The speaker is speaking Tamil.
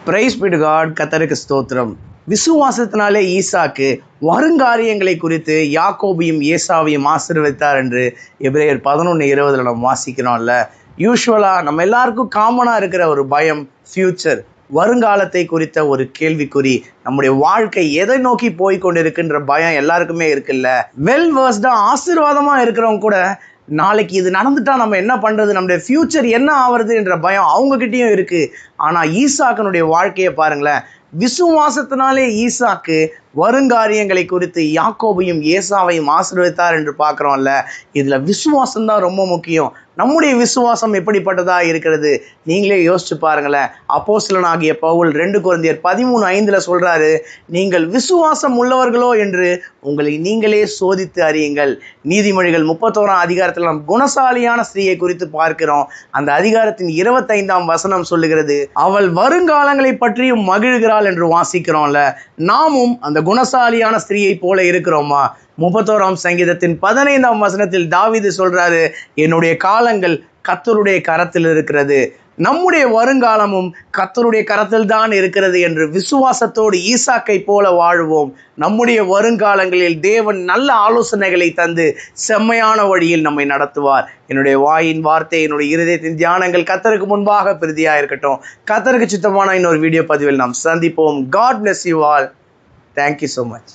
Price B to God. கர்த்தருக்கு ஸ்தோத்திரம். விசுவாசத்தினாலே ஈசாக்கு வருங்காரியங்களை குறித்து யாக்கோபையும் ஏசாவையும் ஆசீர்வதித்தார் என்று எபிரேயர் 11:20 நம்ம வாசிக்கிறோம்ல. யூஸ்வலாக நம்ம எல்லாருக்கும் காமனாக இருக்கிற ஒரு பயம் ஃப்யூச்சர், வருங்காலத்தை குறித்த ஒரு கேள்விக்குறி. நம்முடைய வாழ்க்கை எதை நோக்கி போய் கொண்டு இருக்குன்ற பயம் எல்லாருக்குமே இருக்குல்ல. வெல் வேர்ஸ்டாக ஆசீர்வாதமாக இருக்கிறவங்க கூட நாளைக்கு இது நடந்துட்டா நம்ம என்ன பண்ணுறது, நம்முடைய ஃப்யூச்சர் என்ன ஆகிறது என்ற பயம் அவங்கக்கிட்டேயும் இருக்குது. ஆனால் ஈசாக்கனுடைய வாழ்க்கையை பாருங்களேன். விசுவாசத்தினாலே ஈசாக்கு வருங்காரியங்களை குறித்து யாக்கோபையும் ஏசாவையும் ஆசீர்வதித்தார் என்று பார்க்குறோம்ல. இதில் விசுவாசம்தான் ரொம்ப முக்கியம். நம்முடைய விசுவாசம் எப்படிப்பட்டதாக இருக்கிறது நீங்களே யோசிச்சு பாருங்களேன். அப்போஸ்தலனாகிய பவுல் 2 கொரிந்தியர் 13:5 சொல்கிறாரு, நீங்கள் விசுவாசம் உள்ளவர்களோ என்று உங்களை நீங்களே சோதித்து அறியுங்கள். நீதிமொழிகள் 31ஆம் அதிகாரத்தில் நாம் குணசாலியான ஸ்திரீயை குறித்து பார்க்கிறோம். அந்த அதிகாரத்தின் 25ஆம் வசனம் சொல்லுகிறது, அவள் வருங்காலங்களை பற்றியும் மகிழ்கிறாள் என்று வாசிக்கிறோம்ல. நாமும் அந்த குணசாலியான ஸ்திரீயை போல இருக்கிறோமா? 31ஆம் சங்கீதத்தின் 15ஆம் வசனத்தில் தாவீது சொல்றாரு, என்னுடைய காலங்கள் கர்த்தருடைய கரத்தில் இருக்கிறது, நம்முடைய வருங்காலமும் கர்த்தருடைய கரத்தில் தான் இருக்கிறது என்று விசுவாசத்தோடு ஈசாக்கை போல வாழ்வோம். நம்முடைய வருங்காலங்களில் தேவன் நல்ல ஆலோசனைகளை தந்து செம்மையான வழியில் நம்மை நடத்துவார். என்னுடைய வாயின் வார்த்தை, என்னுடைய இருதயத்தின் தியானங்கள் கர்த்தருக்கு முன்பாக பிரதியாக இருக்கட்டும். கர்த்தருக்கு சித்தமான இன்னொரு வீடியோ பதிவில் நாம் சந்திப்போம். God bless you all. Thank you so much.